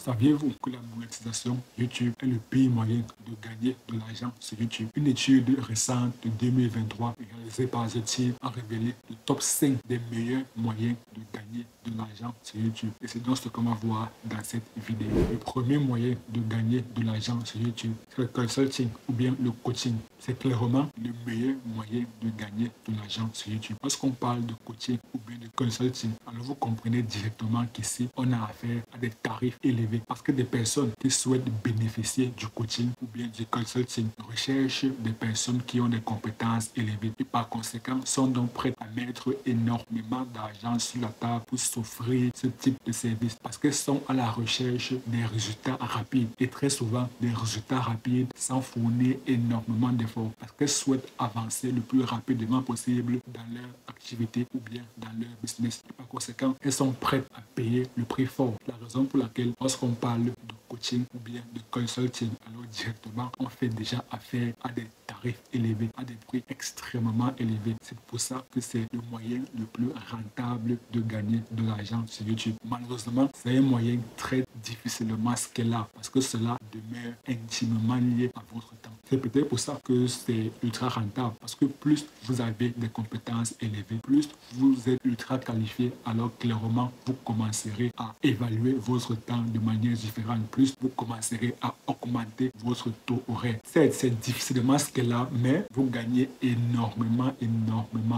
Saviez-vous que la monétisation YouTube est le pire moyen de gagner de l'argent sur YouTube? Une étude récente de 2023 réalisée par The Team a révélé le top 5 des meilleurs moyens de gagner de l'argent sur YouTube. Et c'est donc ce qu'on va voir dans cette vidéo. Le premier moyen de gagner de l'argent sur YouTube, c'est le consulting ou bien le coaching. C'est clairement le meilleur moyen de gagner de l'argent sur YouTube. Lorsqu'on parle de coaching ou bien de consulting, alors vous comprenez directement qu'ici, on a affaire à des tarifs élevés parce que des personnes qui souhaitent bénéficier du coaching ou bien du consulting recherchent des personnes qui ont des compétences élevées et par conséquent sont donc prêtes à mettre énormément d'argent sur la table pour s'offrir ce type de service parce qu'elles sont à la recherche des résultats rapides et très souvent des résultats rapides sans fournir énormément d'efforts parce qu'elles souhaitent avancer le plus rapidement possible dans leur activité ou bien dans leur business. Et par conséquent, elles sont prêtes à payer le prix fort. La raison pour laquelle lorsqu'on parle de coaching ou bien de consulting, alors directement, on fait déjà affaire à des tarifs élevés, à des prix extrêmement élevés. C'est pour ça que c'est le moyen le plus rentable de gagner de l'argent sur YouTube. Malheureusement, c'est un moyen très difficilement scalable parce que cela demeure intimement lié à votre temps. C'est peut-être pour ça que c'est ultra rentable parce que plus vous avez des compétences élevées, plus vous êtes ultra qualifié, alors clairement vous commencerez à évaluer votre temps de manière différente, plus vous commencerez à augmenter votre taux horaire. C'est difficilement scalable, mais vous gagnez énormément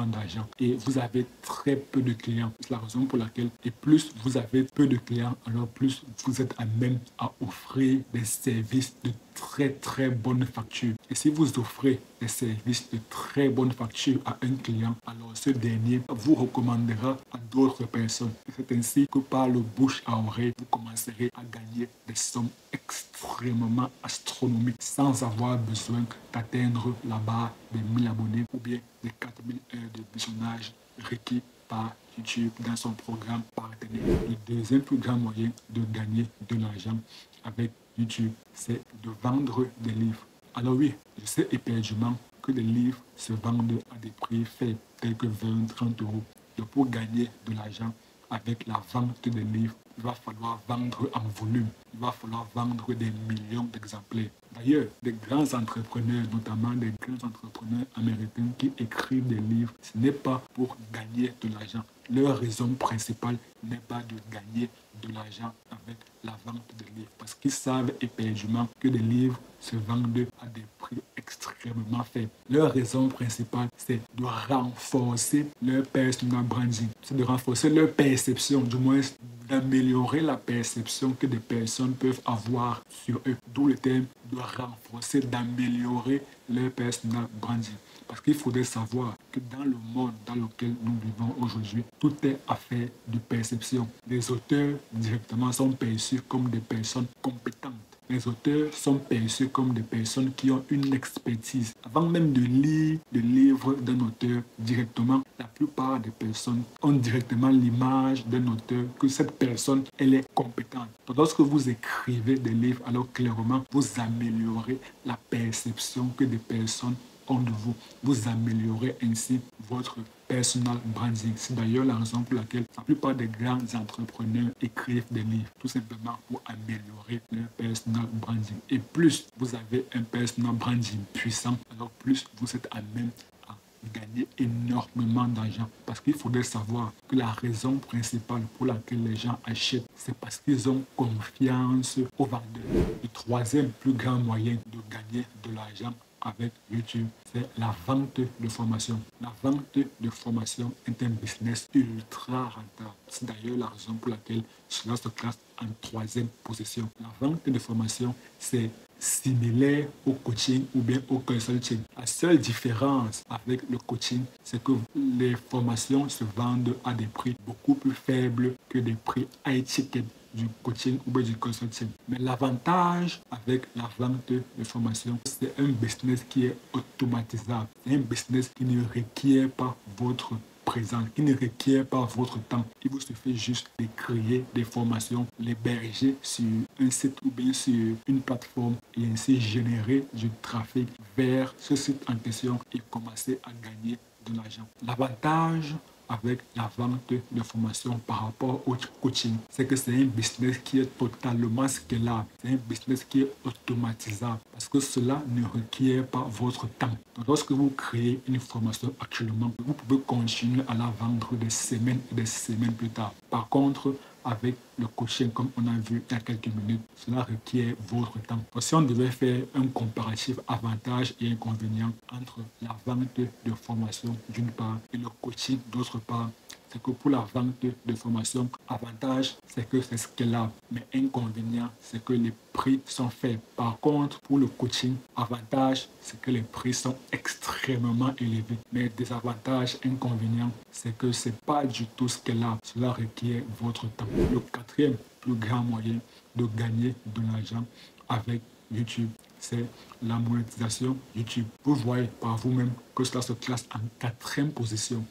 d'argent et vous avez très peu de clients. C'est la raison pour laquelle, et plus vous avez peu de clients, alors plus vous êtes à même à offrir des services de très bonne facture. Et si vous offrez des services de très bonne facture à un client, alors ce dernier vous recommandera à d'autres personnes. C'est ainsi que par le bouche à oreille, vous commencerez à gagner des sommes extrêmement astronomiques sans avoir besoin d'atteindre la barre des 1000 abonnés ou bien des 4000 heures de visionnage requis par YouTube dans son programme partenaire. Le deuxième plus grand moyen de gagner de l'argent avec YouTube, c'est de vendre des livres. Alors oui, je sais éperdument que les livres se vendent à des prix faibles, tels que 20-30 euros. Donc pour gagner de l'argent avec la vente des livres, il va falloir vendre en volume. Il va falloir vendre des millions d'exemplaires. D'ailleurs, des grands entrepreneurs, notamment des grands entrepreneurs américains qui écrivent des livres, ce n'est pas pour gagner de l'argent. Leur raison principale n'est pas de gagner de l'argent avec la vente des livres parce qu'ils savent éperdument que les livres se vendent à des prix extrêmement faibles. Leur raison principale, c'est de renforcer leur personal branding, c'est de renforcer leur perception, du moins d'améliorer la perception que des personnes peuvent avoir sur eux. D'où le terme de renforcer, d'améliorer leur personal branding. Parce qu'il faudrait savoir que dans le monde dans lequel nous vivons aujourd'hui, tout est affaire de perception. Les auteurs directement sont perçus comme des personnes compétentes. Les auteurs sont perçus comme des personnes qui ont une expertise. Avant même de lire le livre d'un auteur directement, la plupart des personnes ont directement l'image d'un auteur que cette personne, elle est compétente. Donc, lorsque vous écrivez des livres, alors clairement, vous améliorez la perception que des personnes ont de vous. Vous améliorez ainsi votre personal branding. C'est d'ailleurs la raison pour laquelle la plupart des grands entrepreneurs écrivent des livres, tout simplement pour améliorer leur personal branding. Et plus vous avez un personal branding puissant, alors plus vous êtes à même à gagner énormément d'argent. Parce qu'il faudrait savoir que la raison principale pour laquelle les gens achètent, c'est parce qu'ils ont confiance aux vendeurs. Le troisième plus grand moyen de gagner de l'argent avec YouTube, c'est la vente de formation. La vente de formation est un business ultra rentable. C'est d'ailleurs la raison pour laquelle cela se classe en troisième position. La vente de formation, c'est similaire au coaching ou bien au consulting. La seule différence avec le coaching, c'est que les formations se vendent à des prix beaucoup plus faibles que des prix high ticket du coaching ou du consulting. Mais l'avantage avec la vente de formation, c'est un business qui est automatisable. C'est un business qui ne requiert pas votre présence, qui ne requiert pas votre temps. Il vous suffit juste de créer des formations, l'héberger sur un site ou bien sur une plateforme et ainsi générer du trafic vers ce site en question et commencer à gagner de l'argent. L'avantage avec la vente de formation par rapport au coaching, c'est que c'est un business qui est totalement scalable. C'est un business qui est automatisable parce que cela ne requiert pas votre temps. Donc, lorsque vous créez une formation actuellement, vous pouvez continuer à la vendre des semaines et des semaines plus tard. Par contre, avec le coaching, comme on a vu il y a quelques minutes, cela requiert votre temps. Donc, si on devait faire un comparatif avantages et inconvénients entre la vente de formation d'une part et le coaching d'autre part, c'est que pour la vente de formation, avantage, c'est que c'est scalable, mais inconvénient, c'est que les prix sont faibles. Par contre, pour le coaching, avantage, c'est que les prix sont extrêmement élevés. Mais désavantage, inconvénient, c'est que c'est pas du tout scalable. Cela requiert votre temps. Le quatrième plus grand moyen de gagner de l'argent avec YouTube, c'est la monétisation YouTube. Vous voyez par vous-même que cela se classe en quatrième position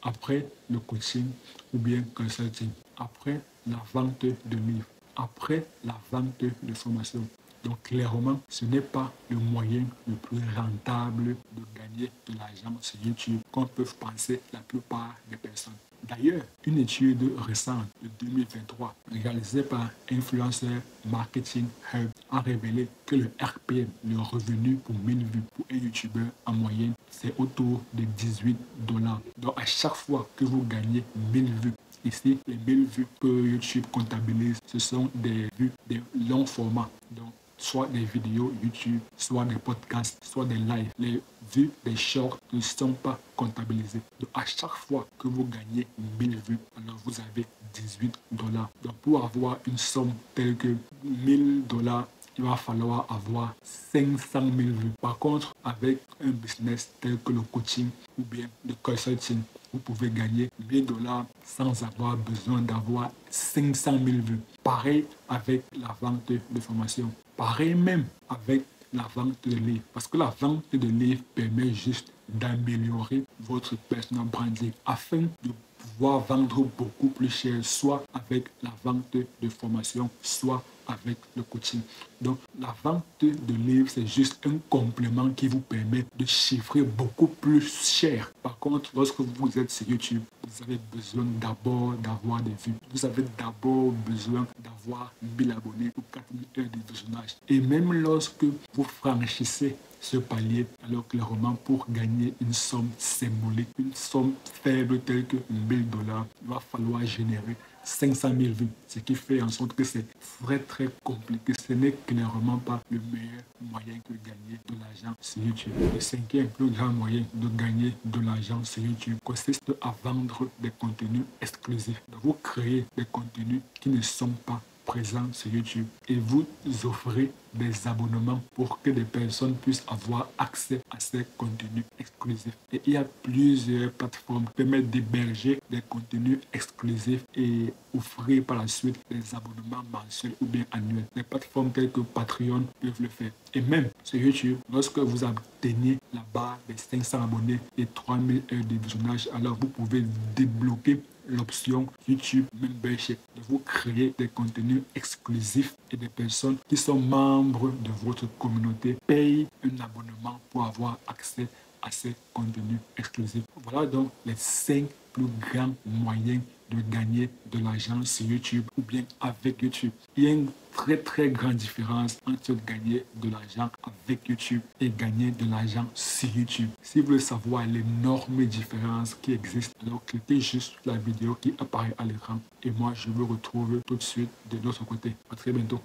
après le coaching ou bien consulting, après la vente de livres, après la vente de formation. Donc clairement, ce n'est pas le moyen le plus rentable de gagner de l'argent sur YouTube qu'on peut penser la plupart des personnes. D'ailleurs, une étude récente de 2023 réalisée par Influencer Marketing Hub a révélé que le RPM, le revenu pour 1000 vues pour un YouTuber en moyenne, c'est autour de $18. Donc à chaque fois que vous gagnez 1000 vues, ici, les 1000 vues que YouTube comptabilise, ce sont des vues de long format. Donc, soit des vidéos YouTube, soit des podcasts, soit des lives. Les vues des shorts ne sont pas comptabilisées. Donc, à chaque fois que vous gagnez 1000 vues, alors vous avez $18. Donc, pour avoir une somme telle que $1000, il va falloir avoir 500 000 vues. Par contre, avec un business tel que le coaching ou bien le consulting, vous pouvez gagner $1000 sans avoir besoin d'avoir 500 000 vues. Pareil avec la vente de formation. Pareil même avec la vente de livres. Parce que la vente de livres permet juste d'améliorer votre personal branding afin de pouvoir vendre beaucoup plus cher, soit avec la vente de formation, soit avec le coaching. Donc, la vente de livres, c'est juste un complément qui vous permet de chiffrer beaucoup plus cher. Par contre, lorsque vous êtes sur YouTube, vous avez besoin d'abord d'avoir des vues. Vous avez d'abord besoin d'avoir 1000 abonnés ou 4000 heures de visionnage. Et même lorsque vous franchissez ce palier, alors clairement, pour gagner une somme symbolique, une somme faible telle que $1000, il va falloir générer 500 000 vues, ce qui fait en sorte que c'est très compliqué. Ce n'est clairement pas le meilleur moyen de gagner de l'argent sur YouTube. Le cinquième plus grand moyen de gagner de l'argent sur YouTube consiste à vendre des contenus exclusifs. Donc, vous créez des contenus qui ne sont pas présents sur YouTube et vous offrez des abonnements pour que des personnes puissent avoir accès à ces contenus exclusifs. Et il y a plusieurs plateformes qui permettent d'héberger des contenus exclusifs et offrir par la suite des abonnements mensuels ou bien annuels. Des plateformes telles que Patreon peuvent le faire. Et même sur YouTube, lorsque vous atteignez la barre des 500 abonnés et 3000 heures de visionnage, alors vous pouvez débloquer l'option YouTube Membership, de vous créer des contenus exclusifs et des personnes qui sont membres de votre communauté payent un abonnement pour avoir accès à ces contenus exclusifs. Voilà donc les 5 plus grands moyens de gagner de l'argent sur YouTube ou bien avec YouTube. Il y a une très grande différence entre gagner de l'argent avec YouTube et gagner de l'argent sur YouTube. Si vous voulez savoir l'énorme différence qui existe, alors cliquez juste sur la vidéo qui apparaît à l'écran et moi je vous retrouve tout de suite de l'autre côté. À très bientôt.